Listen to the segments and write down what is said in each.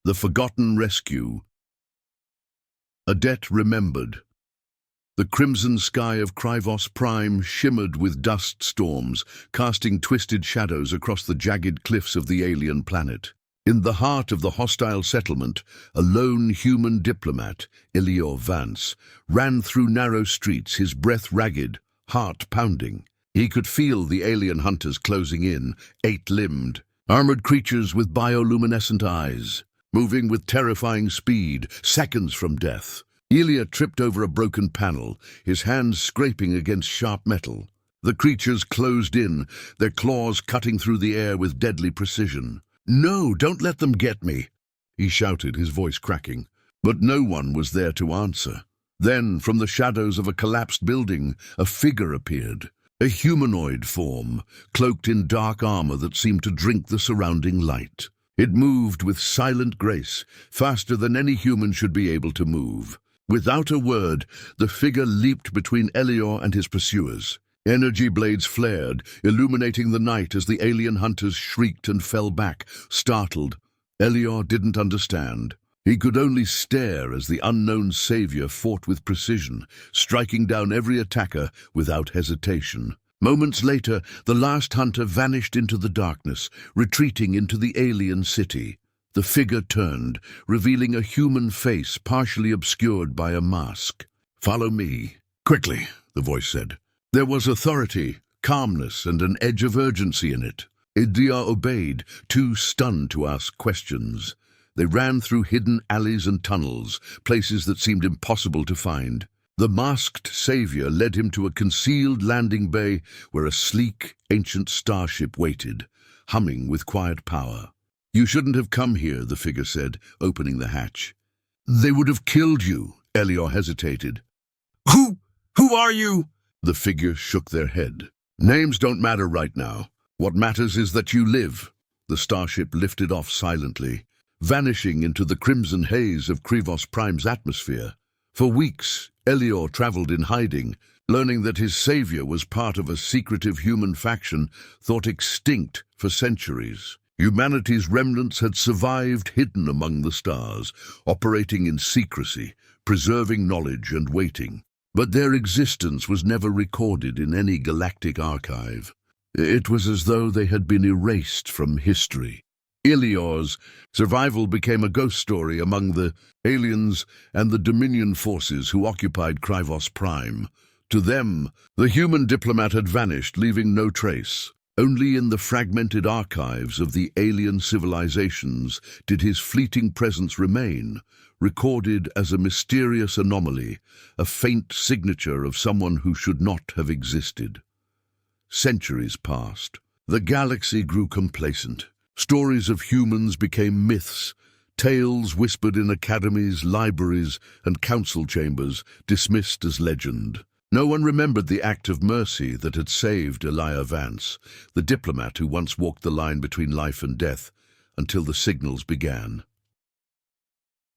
The Forgotten Rescue. A debt remembered. The crimson sky of Krivos Prime shimmered with dust storms, casting twisted shadows across the jagged cliffs of the alien planet. In the heart of the hostile settlement, a lone human diplomat, Elior Vance, ran through narrow streets, his breath ragged, heart pounding. He could feel the alien hunters closing in, eight-limbed, armored creatures with bioluminescent eyes, moving with terrifying speed, seconds from death. Elia tripped over a broken panel, his hands scraping against sharp metal. The creatures closed in, their claws cutting through the air with deadly precision. "No, don't let them get me," he shouted, his voice cracking. But no one was there to answer. Then, from the shadows of a collapsed building, a figure appeared. A humanoid form, cloaked in dark armor that seemed to drink the surrounding light. It moved with silent grace, faster than any human should be able to move. Without a word, the figure leaped between Elior and his pursuers. Energy blades flared, illuminating the night as the alien hunters shrieked and fell back, startled. Elior didn't understand. He could only stare as the unknown savior fought with precision, striking down every attacker without hesitation. Moments later, the last hunter vanished into the darkness, retreating into the alien city. The figure turned, revealing a human face partially obscured by a mask. "Follow me." "Quickly," the voice said. There was authority, calmness, and an edge of urgency in it. Idia obeyed, too stunned to ask questions. They ran through hidden alleys and tunnels, places that seemed impossible to find. The masked savior led him to a concealed landing bay where a sleek, ancient starship waited, humming with quiet power. "You shouldn't have come here," the figure said, opening the hatch. "They would have killed you," Elior hesitated. Who are you?" The figure shook their head. "Names don't matter right now. What matters is that you live." The starship lifted off silently, vanishing into the crimson haze of Krivos Prime's atmosphere. For weeks, Elior traveled in hiding, learning that his savior was part of a secretive human faction thought extinct for centuries. Humanity's remnants had survived hidden among the stars, operating in secrecy, preserving knowledge and waiting. But their existence was never recorded in any galactic archive. It was as though they had been erased from history. Elior's survival became a ghost story among the aliens and the Dominion forces who occupied Krivos Prime. To them, the human diplomat had vanished, leaving no trace. Only in the fragmented archives of the alien civilizations did his fleeting presence remain, recorded as a mysterious anomaly, a faint signature of someone who should not have existed. Centuries passed. The galaxy grew complacent. Stories of humans became myths, tales whispered in academies, libraries, and council chambers, dismissed as legend. No one remembered the act of mercy that had saved Elior Vance, the diplomat who once walked the line between life and death, until the signals began.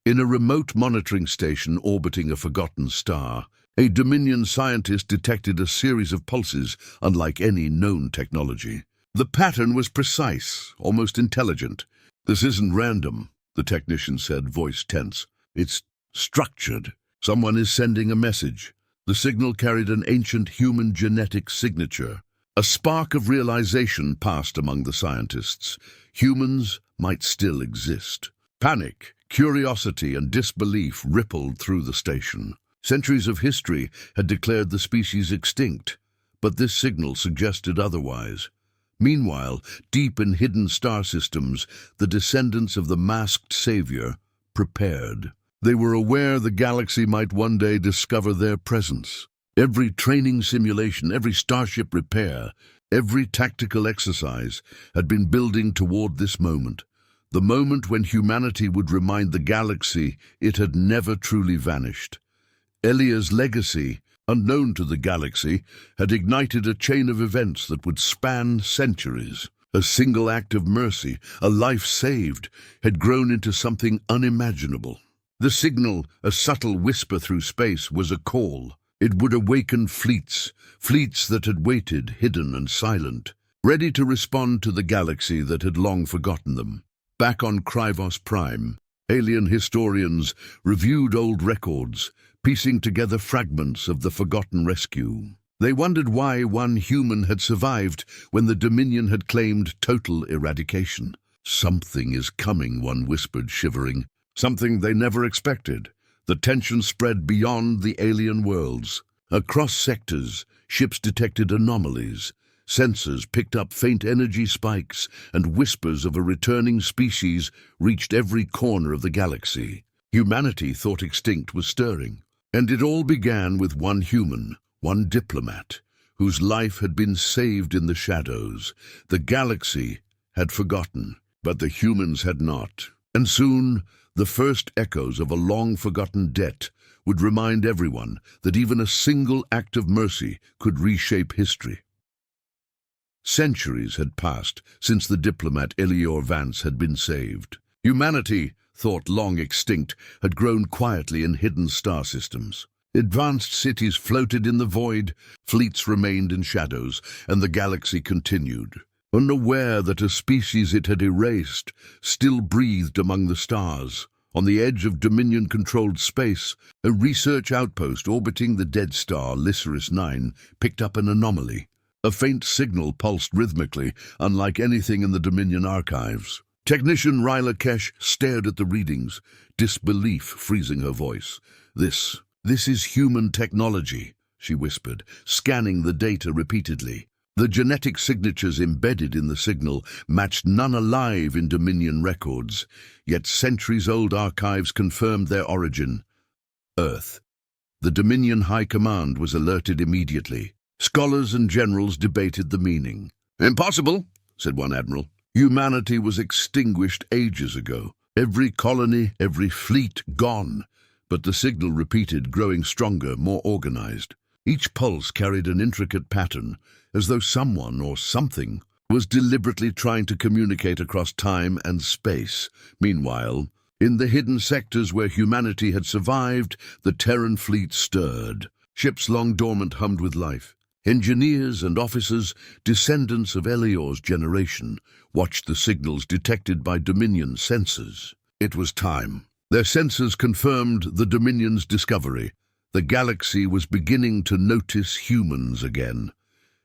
In a remote monitoring station orbiting a forgotten star, a Dominion scientist detected a series of pulses unlike any known technology. The pattern was precise, almost intelligent. "This isn't random," the technician said, voice tense. "It's structured. Someone is sending a message." The signal carried an ancient human genetic signature. A spark of realization passed among the scientists. Humans might still exist. Panic, curiosity, and disbelief rippled through the station. Centuries of history had declared the species extinct, but this signal suggested otherwise. Meanwhile, deep in hidden star systems, the descendants of the masked savior prepared. They were aware the galaxy might one day discover their presence. Every training simulation, every starship repair, every tactical exercise had been building toward this moment. The moment when humanity would remind the galaxy it had never truly vanished. Elior's legacy, unknown to the galaxy, had ignited a chain of events that would span centuries. A single act of mercy, a life saved, had grown into something unimaginable. The signal, a subtle whisper through space, was a call. It would awaken fleets that had waited, hidden and silent, ready to respond to the galaxy that had long forgotten them. Back on Krivos Prime, Alien historians reviewed old records, piecing together fragments of the forgotten rescue. They wondered why one human had survived when the Dominion had claimed total eradication. "Something is coming," one whispered, shivering. Something they never expected. The tension spread beyond the alien worlds. Across sectors, ships detected anomalies. Sensors picked up faint energy spikes, and whispers of a returning species reached every corner of the galaxy. Humanity thought extinct was stirring. And it all began with one human, one diplomat, whose life had been saved in the shadows. The galaxy had forgotten, but the humans had not. And soon, the first echoes of a long-forgotten debt would remind everyone that even a single act of mercy could reshape history. Centuries had passed since the diplomat Elior Vance had been saved. Humanity, thought long extinct, had grown quietly in hidden star systems. Advanced cities floated in the void, fleets remained in shadows, and the galaxy continued, unaware that a species it had erased still breathed among the stars. On the edge of Dominion-controlled space, a research outpost orbiting the dead star Lycerus 9 picked up an anomaly. A faint signal pulsed rhythmically, unlike anything in the Dominion archives. Technician Ryla Kesh stared at the readings, disbelief freezing her voice. This is human technology," she whispered, scanning the data repeatedly. The genetic signatures embedded in the signal matched none alive in Dominion records, yet centuries-old archives confirmed their origin. Earth. The Dominion High Command was alerted immediately. Scholars and generals debated the meaning. "Impossible," said one admiral. "Humanity was extinguished ages ago. Every colony, every fleet gone." But the signal repeated, growing stronger, more organized. Each pulse carried an intricate pattern, as though someone or something was deliberately trying to communicate across time and space. Meanwhile, in the hidden sectors where humanity had survived, the Terran Fleet stirred. Ships long dormant hummed with life. Engineers and officers, descendants of Elior's generation, watched the signals detected by Dominion sensors. It was time. Their sensors confirmed the Dominion's discovery. The galaxy was beginning to notice humans again.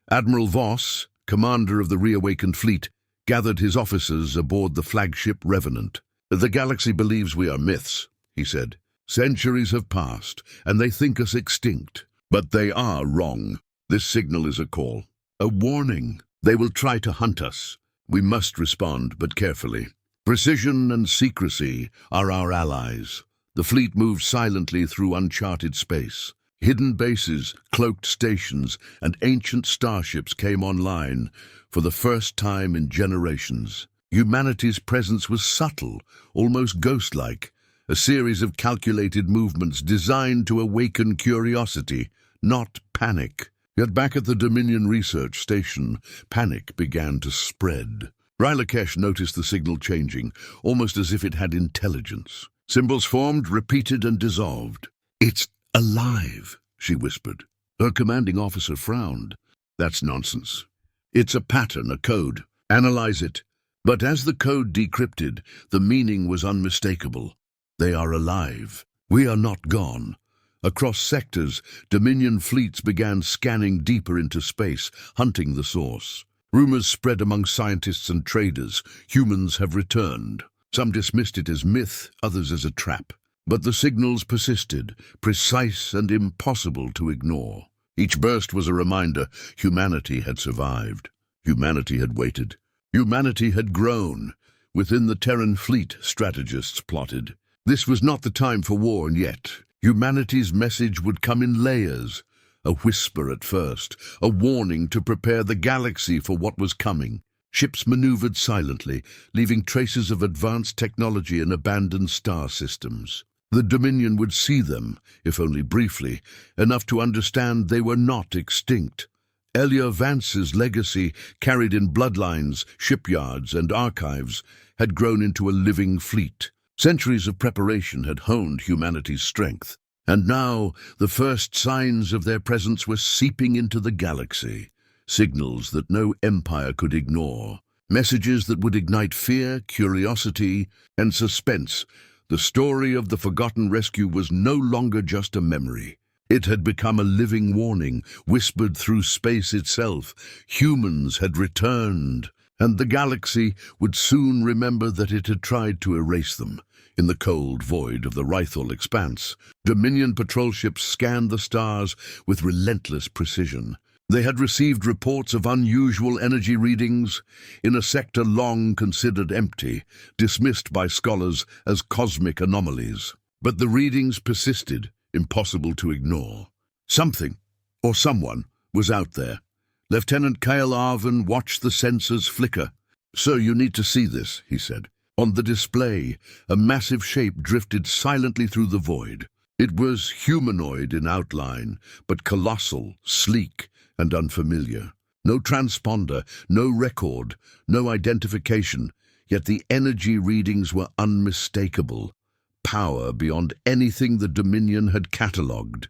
Admiral Voss, commander of the reawakened fleet, gathered his officers aboard the flagship Revenant. "The galaxy believes we are myths," he said. "Centuries have passed, and they think us extinct. But they are wrong. This signal is a call, a warning. They will try to hunt us. We must respond, but carefully. Precision and secrecy are our allies." The fleet moved silently through uncharted space. Hidden bases, cloaked stations, and ancient starships came online for the first time in generations. Humanity's presence was subtle, almost ghost-like, a series of calculated movements designed to awaken curiosity, not panic. Yet back at the Dominion Research Station, panic began to spread. Rylakesh noticed the signal changing, almost as if it had intelligence. Symbols formed, repeated, and dissolved. "It's alive," she whispered. Her commanding officer frowned. "That's nonsense. It's a pattern, a code. Analyze it." But as the code decrypted, the meaning was unmistakable. They are alive. We are not gone. Across sectors, Dominion fleets began scanning deeper into space, hunting the source. Rumors spread among scientists and traders. Humans have returned. Some dismissed it as myth, others as a trap. But the signals persisted, precise and impossible to ignore. Each burst was a reminder humanity had survived. Humanity had waited. Humanity had grown. Within the Terran Fleet, strategists plotted. This was not the time for war, and yet humanity's message would come in layers. A whisper at first, a warning to prepare the galaxy for what was coming. Ships maneuvered silently, leaving traces of advanced technology in abandoned star systems. The Dominion would see them, if only briefly, enough to understand they were not extinct. Elior Vance's legacy, carried in bloodlines, shipyards, and archives, had grown into a living fleet. Centuries of preparation had honed humanity's strength, and now the first signs of their presence were seeping into the galaxy. Signals that no empire could ignore. Messages that would ignite fear, curiosity, and suspense. The story of the forgotten rescue was no longer just a memory. It had become a living warning, whispered through space itself. Humans had returned, and the galaxy would soon remember that it had tried to erase them. In the cold void of the Rythal expanse, Dominion patrol ships scanned the stars with relentless precision. They had received reports of unusual energy readings in a sector long considered empty, dismissed by scholars as cosmic anomalies. But the readings persisted, impossible to ignore. Something, or someone, was out there. Lieutenant Kyle Arvin watched the sensors flicker. "Sir, you need to see this," he said. On the display, a massive shape drifted silently through the void. It was humanoid in outline, but colossal, sleek, and unfamiliar. No transponder, no record, no identification, yet the energy readings were unmistakable. Power beyond anything the Dominion had catalogued.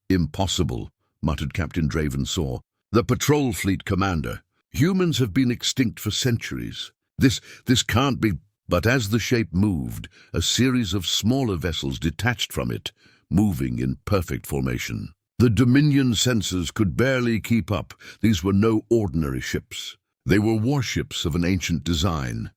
"Impossible," muttered Captain Dravensaw, the patrol fleet commander. "Humans have been extinct for centuries. This can't be." But as the shape moved, a series of smaller vessels detached from it, moving in perfect formation. The Dominion sensors could barely keep up. These were no ordinary ships. They were warships of an ancient design.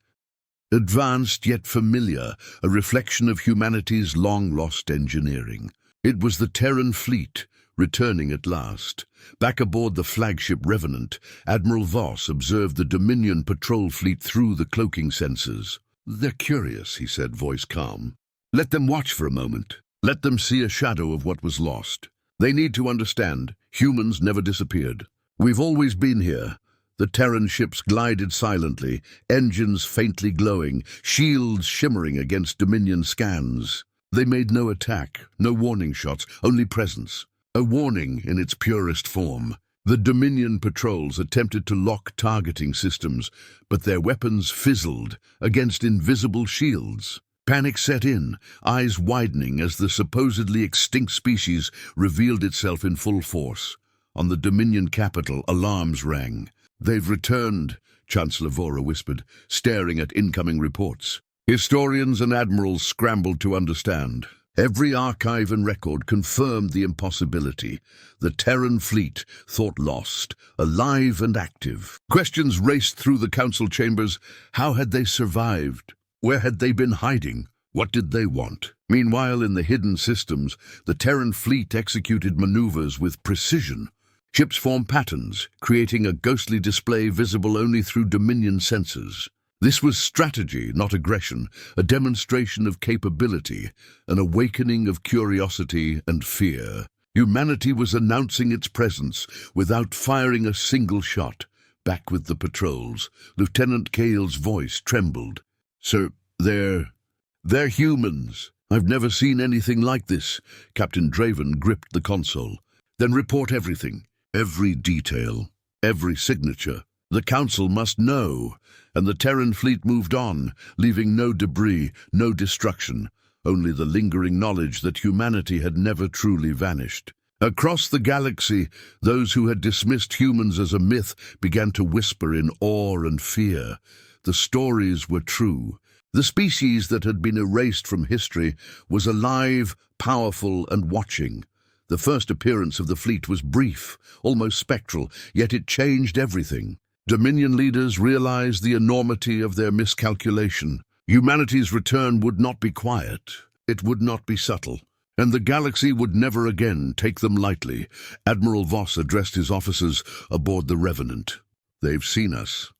Advanced yet familiar, a reflection of humanity's long-lost engineering. It was the Terran Fleet, returning at last. Back aboard the flagship Revenant, Admiral Voss observed the Dominion patrol fleet through the cloaking sensors. "They're curious," he said, voice calm. "Let them watch for a moment. Let them see a shadow of what was lost. They need to understand, humans never disappeared. We've always been here." The Terran ships glided silently, engines faintly glowing, shields shimmering against Dominion scans. They made no attack, no warning shots, only presence. A warning in its purest form. The Dominion patrols attempted to lock targeting systems, but their weapons fizzled against invisible shields. Panic set in, eyes widening as the supposedly extinct species revealed itself in full force. On the Dominion capital, alarms rang. "They've returned," Chancellor Vora whispered, staring at incoming reports. Historians and admirals scrambled to understand. Every archive and record confirmed the impossibility. The Terran fleet, thought lost, alive and active. Questions raced through the council chambers. How had they survived? Where had they been hiding? What did they want? Meanwhile, in the hidden systems, the Terran fleet executed maneuvers with precision. Ships formed patterns, creating a ghostly display visible only through Dominion sensors. This was strategy, not aggression, a demonstration of capability, an awakening of curiosity and fear. Humanity was announcing its presence without firing a single shot. Back with the patrols, Lieutenant Cale's voice trembled. "Sir, they're humans. I've never seen anything like this." Captain Draven gripped the console. "Then report everything, every detail, every signature. The Council must know." And the Terran fleet moved on, leaving no debris, no destruction, only the lingering knowledge that humanity had never truly vanished. Across the galaxy, those who had dismissed humans as a myth began to whisper in awe and fear. The stories were true. The species that had been erased from history was alive, powerful, and watching. The first appearance of the fleet was brief, almost spectral, yet it changed everything. Dominion leaders realized the enormity of their miscalculation. Humanity's return would not be quiet. It would not be subtle. And the galaxy would never again take them lightly. Admiral Voss addressed his officers aboard the Revenant. "They've seen us.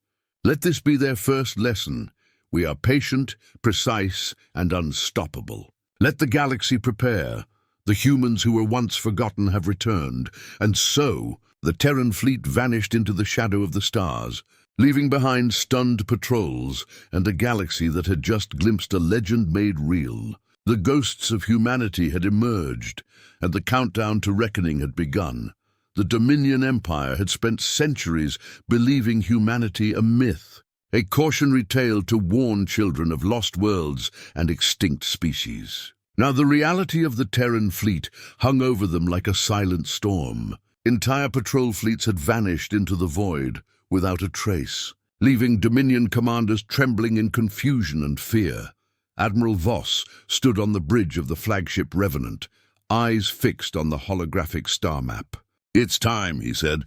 Let this be their first lesson. We are patient, precise, and unstoppable. Let the galaxy prepare. The humans who were once forgotten have returned, and so the Terran fleet vanished into the shadow of the stars, leaving behind stunned patrols and a galaxy that had just glimpsed a legend made real. The ghosts of humanity had emerged, and the countdown to reckoning had begun. The Dominion Empire had spent centuries believing humanity a myth, a cautionary tale to warn children of lost worlds and extinct species. Now the reality of the Terran fleet hung over them like a silent storm. Entire patrol fleets had vanished into the void without a trace, leaving Dominion commanders trembling in confusion and fear. Admiral Voss stood on the bridge of the flagship Revenant, eyes fixed on the holographic star map. "It's time," he said.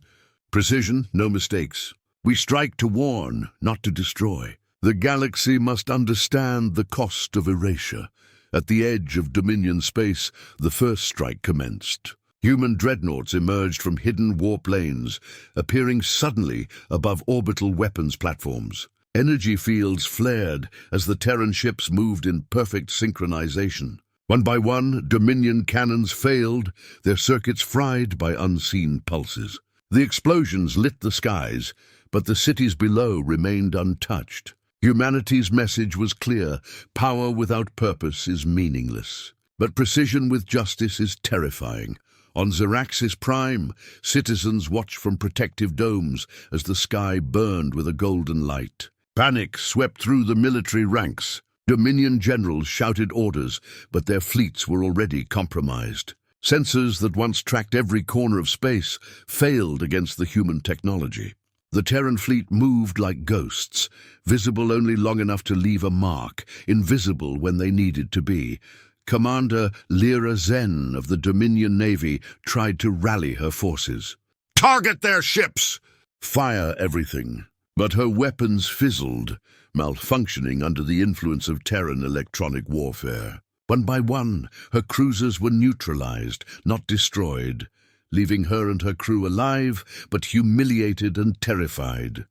"Precision, no mistakes. We strike to warn, not to destroy. The galaxy must understand the cost of erasure." At the edge of Dominion space, the first strike commenced. Human dreadnoughts emerged from hidden warp lanes, appearing suddenly above orbital weapons platforms. Energy fields flared as the Terran ships moved in perfect synchronization. One by one, Dominion cannons failed, their circuits fried by unseen pulses. The explosions lit the skies, but the cities below remained untouched. Humanity's message was clear: power without purpose is meaningless. But precision with justice is terrifying. On Zeraxis Prime, citizens watched from protective domes as the sky burned with a golden light. Panic swept through the military ranks. Dominion generals shouted orders, but their fleets were already compromised. Sensors that once tracked every corner of space failed against the human technology. The Terran Fleet moved like ghosts, visible only long enough to leave a mark, invisible when they needed to be. Commander Lyra Zen of the Dominion Navy tried to rally her forces. "Target their ships! Fire everything!" But her weapons fizzled, malfunctioning under the influence of Terran electronic warfare. One by one, her cruisers were neutralized, not destroyed, leaving her and her crew alive, but humiliated and terrified.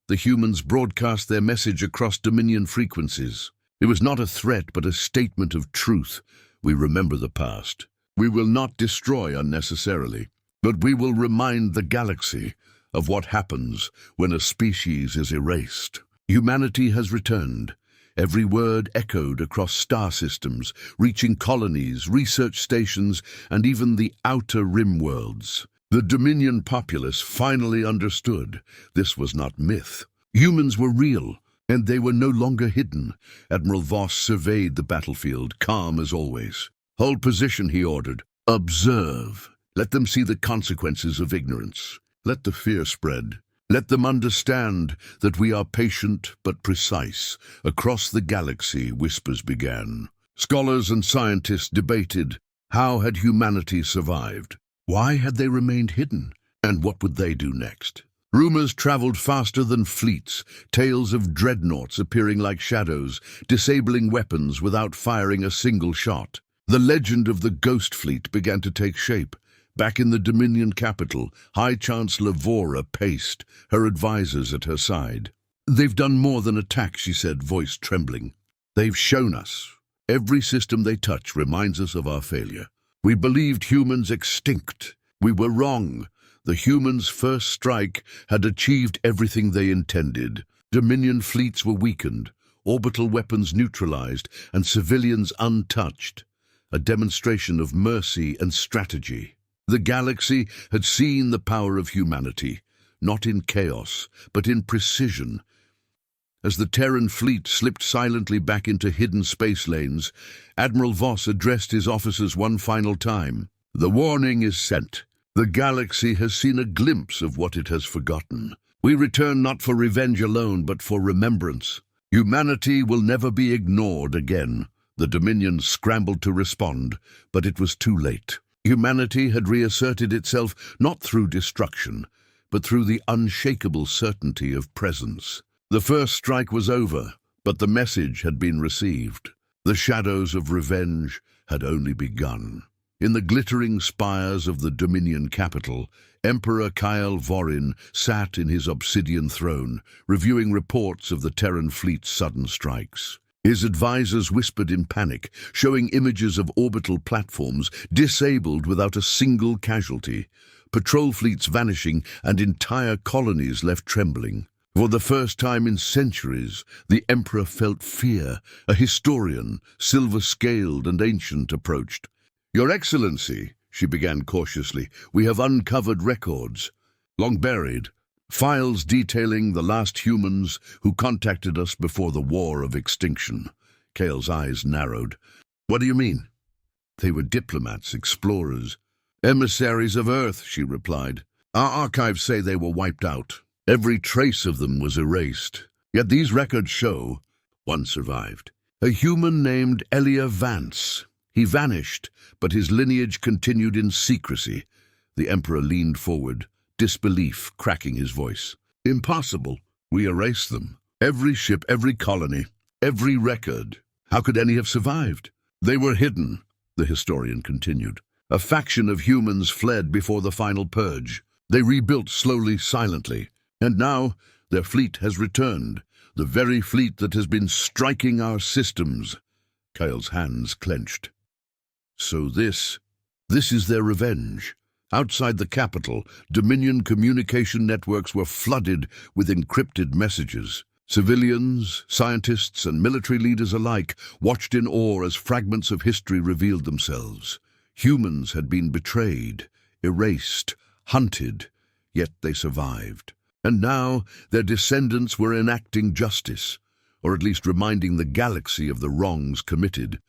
The humans broadcast their message across Dominion frequencies. It was not a threat, but a statement of truth. "We remember the past. We will not destroy unnecessarily, but we will remind the galaxy of what happens when a species is erased." Humanity has returned. Every word echoed across star systems, reaching colonies, research stations, and even the outer rim worlds. The Dominion populace finally understood this was not myth. Humans were real, and they were no longer hidden. Admiral Voss surveyed the battlefield, calm as always. "Hold position," he ordered. "Observe. Let them see the consequences of ignorance. Let the fear spread. Let them understand that we are patient but precise." Across the galaxy, whispers began. Scholars and scientists debated. How had humanity survived? Why had they remained hidden? And what would they do next? Rumors traveled faster than fleets, tales of dreadnoughts appearing like shadows, disabling weapons without firing a single shot. The legend of the Ghost Fleet began to take shape. Back in the Dominion capital, High Chancellor Vora paced, her advisors at her side. "They've done more than attack," she said, voice trembling. "They've shown us. Every system they touch reminds us of our failure. We believed humans extinct. We were wrong. The humans' first strike had achieved everything they intended. Dominion fleets were weakened, orbital weapons neutralized, and civilians untouched. A demonstration of mercy and strategy. The galaxy had seen the power of humanity, not in chaos, but in precision. As the Terran fleet slipped silently back into hidden space lanes, Admiral Voss addressed his officers one final time. "The warning is sent. The galaxy has seen a glimpse of what it has forgotten. We return not for revenge alone, but for remembrance. Humanity will never be ignored again." The Dominion scrambled to respond, but it was too late. Humanity had reasserted itself not through destruction, but through the unshakable certainty of presence. The first strike was over, but the message had been received. The shadows of revenge had only begun. In the glittering spires of the Dominion capital, Emperor Kyle Vorin sat in his obsidian throne, reviewing reports of the Terran fleet's sudden strikes. His advisors whispered in panic, showing images of orbital platforms disabled without a single casualty, patrol fleets vanishing and entire colonies left trembling. For the first time in centuries, the Emperor felt fear. A historian, silver-scaled and ancient, approached. "Your Excellency," she began cautiously, "we have uncovered records, long buried, files detailing the last humans who contacted us before the War of Extinction." Kale's eyes narrowed. "What do you mean?" "They were diplomats, explorers, emissaries of Earth," she replied. "Our archives say they were wiped out. Every trace of them was erased. Yet these records show one survived. A human named Elia Vance. He vanished, but his lineage continued in secrecy. The Emperor leaned forward, disbelief cracking his voice. Impossible. We erased them. Every ship, every colony, every record. How could any have survived? They were hidden, the historian continued. A faction of humans fled before the final purge. They rebuilt slowly, silently. And now their fleet has returned. The very fleet that has been striking our systems. Kyle's hands clenched. So this is their revenge. Outside the capital, Dominion communication networks were flooded with encrypted messages. Civilians, scientists, and military leaders alike watched in awe as fragments of history revealed themselves. Humans had been betrayed, erased, hunted, yet they survived. And now their descendants were enacting justice, or at least reminding the galaxy of the wrongs committed.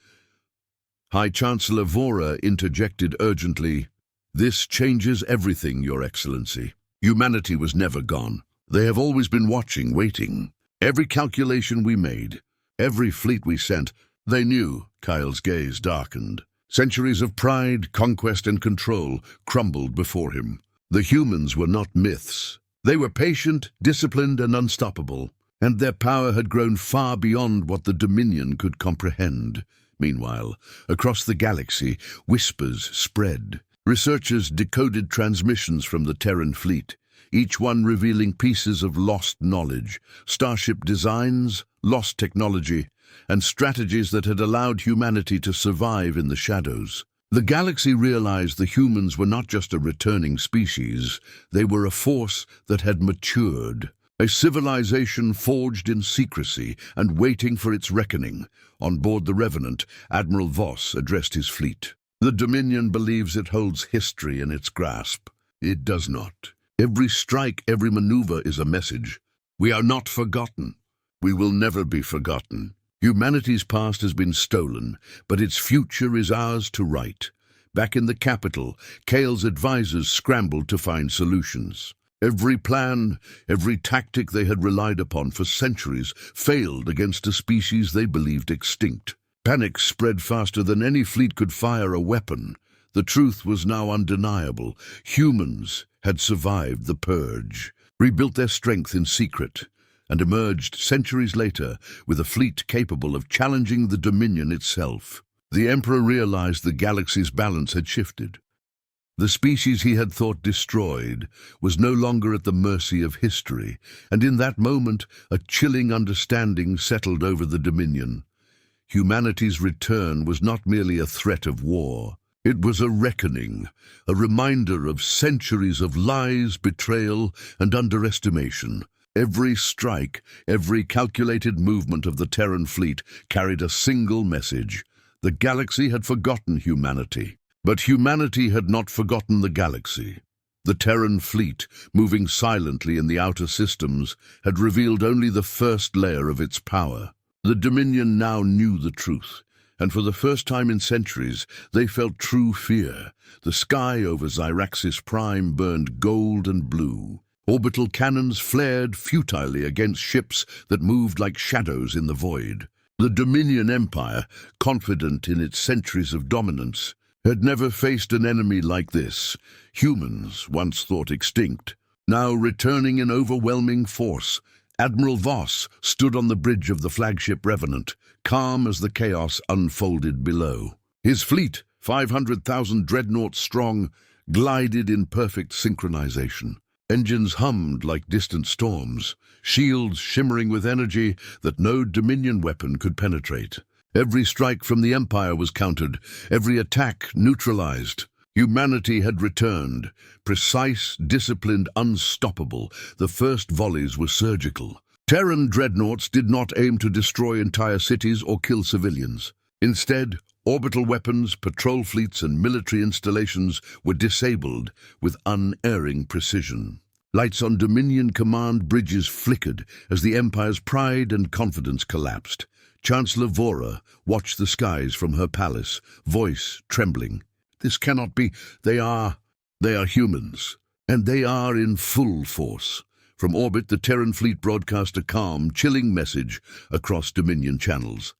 High Chancellor Vora interjected urgently, "This changes everything, Your Excellency. Humanity was never gone. They have always been watching, waiting. Every calculation we made, every fleet we sent, they knew." Kyle's gaze darkened. Centuries of pride, conquest, and control crumbled before him. The humans were not myths. They were patient, disciplined, and unstoppable, and their power had grown far beyond what the Dominion could comprehend. Meanwhile, across the galaxy, whispers spread. Researchers decoded transmissions from the Terran Fleet, each one revealing pieces of lost knowledge, starship designs, lost technology, and strategies that had allowed humanity to survive in the shadows. The galaxy realized the humans were not just a returning species, they were a force that had matured, a civilization forged in secrecy and waiting for its reckoning. On board the Revenant, Admiral Voss addressed his fleet. "The Dominion believes it holds history in its grasp. It does not. Every strike, every maneuver is a message. We are not forgotten. We will never be forgotten. Humanity's past has been stolen, but its future is ours to write." Back in the capital, Kale's advisors scrambled to find solutions. Every plan, every tactic they had relied upon for centuries failed against a species they believed extinct. Panic spread faster than any fleet could fire a weapon. The truth was now undeniable. Humans had survived the purge, rebuilt their strength in secret, and emerged centuries later with a fleet capable of challenging the Dominion itself. The Emperor realized the galaxy's balance had shifted. The species he had thought destroyed was no longer at the mercy of history, and in that moment a chilling understanding settled over the Dominion. Humanity's return was not merely a threat of war. It was a reckoning, a reminder of centuries of lies, betrayal, and underestimation. Every strike, every calculated movement of the Terran Fleet carried a single message. The galaxy had forgotten humanity, but humanity had not forgotten the galaxy. The Terran Fleet, moving silently in the outer systems, had revealed only the first layer of its power. The Dominion now knew the truth, and for the first time in centuries, they felt true fear. The sky over Zyraxis Prime burned gold and blue. Orbital cannons flared futilely against ships that moved like shadows in the void. The Dominion Empire, confident in its centuries of dominance, had never faced an enemy like this. Humans, once thought extinct, now returning in overwhelming force. Admiral Voss stood on the bridge of the flagship Revenant, calm as the chaos unfolded below. His fleet, 500,000 dreadnoughts strong, glided in perfect synchronization. Engines hummed like distant storms, shields shimmering with energy that no Dominion weapon could penetrate. Every strike from the Empire was countered, every attack neutralized. Humanity had returned, precise, disciplined, unstoppable. The first volleys were surgical. Terran dreadnoughts did not aim to destroy entire cities or kill civilians. Instead, orbital weapons, patrol fleets, and military installations were disabled with unerring precision. Lights on Dominion command bridges flickered as the Empire's pride and confidence collapsed. Chancellor Vora watched the skies from her palace, voice trembling. "This cannot be. They are humans, and they are in full force." From orbit, the Terran Fleet broadcast a calm, chilling message across Dominion channels.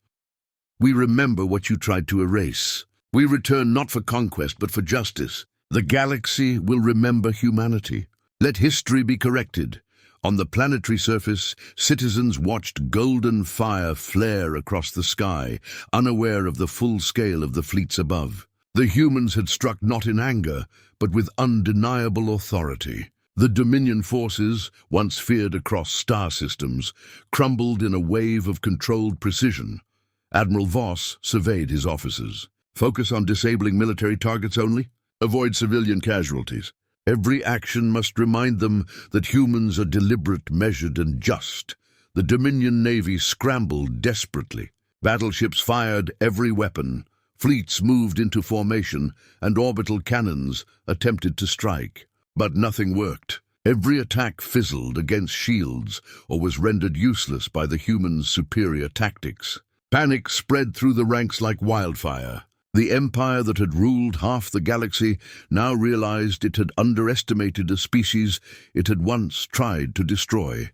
We remember what you tried to erase. We return not for conquest, but for justice. The galaxy will remember humanity. Let history be corrected. On the planetary surface, citizens watched golden fire flare across the sky, unaware of the full scale of the fleets above. The humans had struck not in anger, but with undeniable authority. The Dominion forces, once feared across star systems, crumbled in a wave of controlled precision. Admiral Voss surveyed his officers. Focus on disabling military targets only. Avoid civilian casualties. Every action must remind them that humans are deliberate, measured, and just. The Dominion Navy scrambled desperately. Battleships fired every weapon. Fleets moved into formation, and orbital cannons attempted to strike. But nothing worked. Every attack fizzled against shields or was rendered useless by the humans' superior tactics. Panic spread through the ranks like wildfire. The empire that had ruled half the galaxy now realized it had underestimated a species it had once tried to destroy.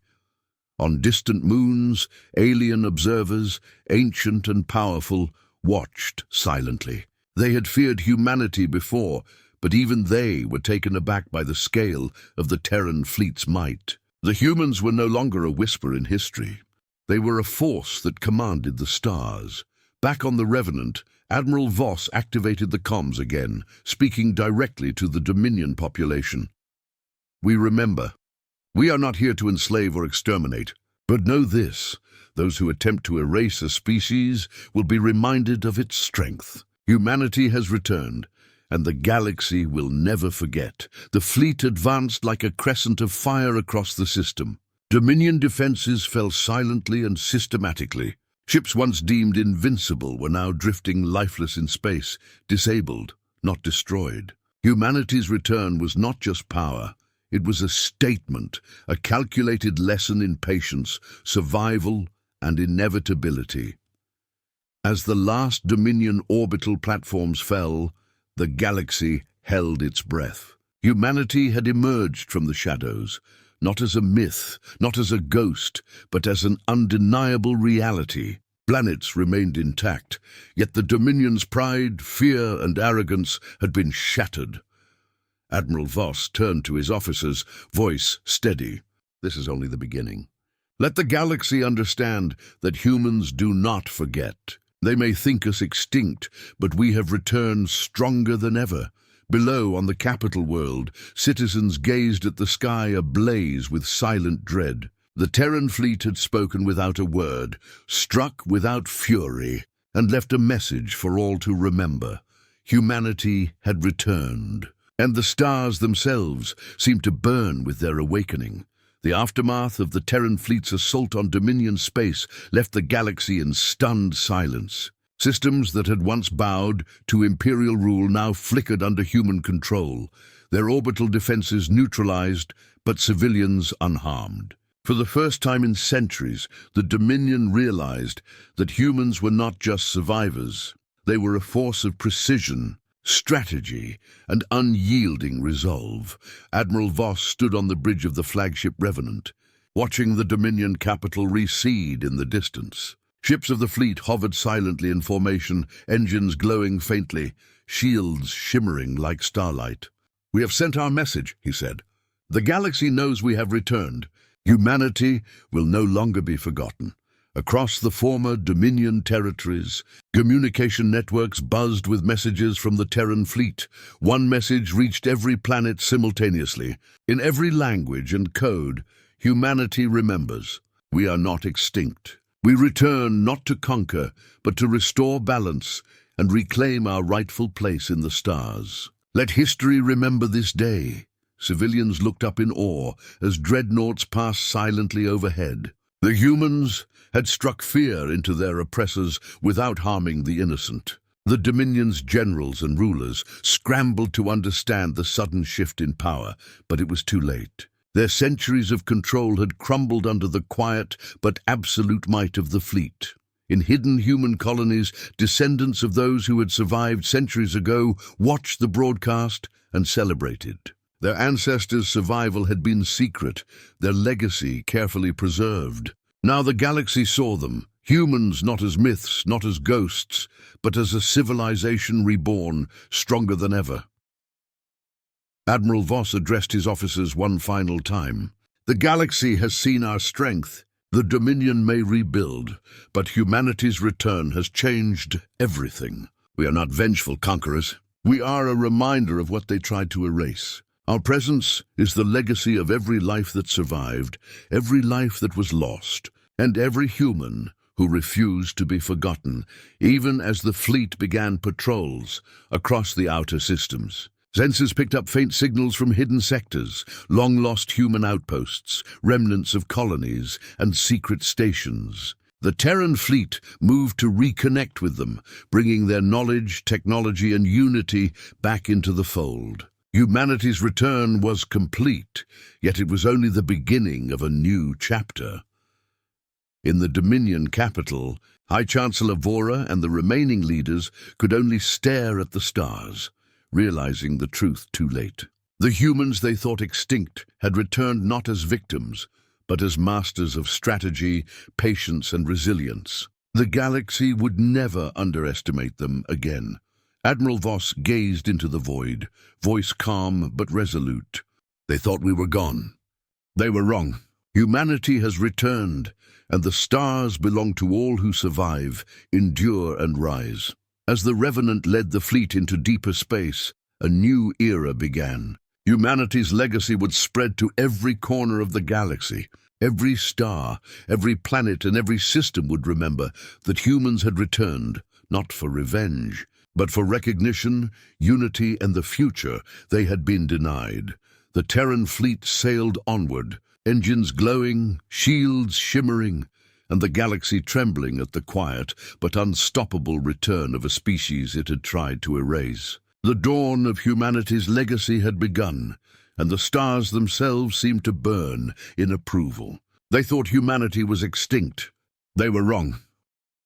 On distant moons, alien observers, ancient and powerful, watched silently. They had feared humanity before, but even they were taken aback by the scale of the Terran Fleet's might. The humans were no longer a whisper in history. They were a force that commanded the stars. Back on the Revenant, Admiral Voss activated the comms again, speaking directly to the Dominion population. We remember. We are not here to enslave or exterminate, but know this: those who attempt to erase a species will be reminded of its strength. Humanity has returned, and the galaxy will never forget. The fleet advanced like a crescent of fire across the system. Dominion defenses fell silently and systematically. Ships once deemed invincible were now drifting lifeless in space, disabled, not destroyed. Humanity's return was not just power. It was a statement, a calculated lesson in patience, survival, and inevitability. As the last Dominion orbital platforms fell, the galaxy held its breath. Humanity had emerged from the shadows, not as a myth, not as a ghost, but as an undeniable reality. Planets remained intact, yet the Dominion's pride, fear, and arrogance had been shattered. Admiral Voss turned to his officers, voice steady. This is only the beginning. Let the galaxy understand that humans do not forget. They may think us extinct, but we have returned stronger than ever. Below, on the capital world, citizens gazed at the sky ablaze with silent dread. The Terran Fleet had spoken without a word, struck without fury, and left a message for all to remember. Humanity had returned, and the stars themselves seemed to burn with their awakening. The aftermath of the Terran Fleet's assault on Dominion space left the galaxy in stunned silence. Systems that had once bowed to Imperial rule now flickered under human control, their orbital defenses neutralized, but civilians unharmed. For the first time in centuries, the Dominion realized that humans were not just survivors. They were a force of precision, strategy, and unyielding resolve. Admiral Voss stood on the bridge of the flagship Revenant, watching the Dominion capital recede in the distance. Ships of the fleet hovered silently in formation, engines glowing faintly, shields shimmering like starlight. "We have sent our message," he said. "The galaxy knows we have returned. Humanity will no longer be forgotten." Across the former Dominion territories, communication networks buzzed with messages from the Terran Fleet. One message reached every planet simultaneously. In every language and code, humanity remembers. We are not extinct. We return not to conquer, but to restore balance and reclaim our rightful place in the stars. Let history remember this day. Civilians looked up in awe as dreadnoughts passed silently overhead. The humans had struck fear into their oppressors without harming the innocent. The Dominion's generals and rulers scrambled to understand the sudden shift in power, but it was too late. Their centuries of control had crumbled under the quiet but absolute might of the fleet. In hidden human colonies, descendants of those who had survived centuries ago watched the broadcast and celebrated. Their ancestors' survival had been secret, their legacy carefully preserved. Now the galaxy saw them, Humans not as myths, not as ghosts, but as a civilization reborn, stronger than ever. Admiral Voss addressed his officers one final time. The galaxy has seen our strength. The Dominion may rebuild, but humanity's return has changed everything. We are not vengeful conquerors. We are a reminder of what they tried to erase. Our presence is the legacy of every life that survived, every life that was lost, and every human who refused to be forgotten, even as the fleet began patrols across the outer systems. Sensors picked up faint signals from hidden sectors, long-lost human outposts, remnants of colonies, and secret stations. The Terran Fleet moved to reconnect with them, bringing their knowledge, technology, and unity back into the fold. Humanity's return was complete, yet it was only the beginning of a new chapter. In the Dominion capital, High Chancellor Vora and the remaining leaders could only stare at the stars, realizing the truth too late. The humans they thought extinct had returned not as victims, but as masters of strategy, patience, and resilience. The galaxy would never underestimate them again. Admiral Voss gazed into the void, voice calm but resolute. They thought we were gone. They were wrong. Humanity has returned, and the stars belong to all who survive, endure, and rise. As the Revenant led the fleet into deeper space, a new era began. Humanity's legacy would spread to every corner of the galaxy. Every star, every planet, and every system would remember that humans had returned, not for revenge, but for recognition, unity, and the future they had been denied. The Terran fleet sailed onward, engines glowing, shields shimmering, and the galaxy trembling at the quiet but unstoppable return of a species it had tried to erase. The dawn of humanity's legacy had begun, and the stars themselves seemed to burn in approval. They thought humanity was extinct. They were wrong.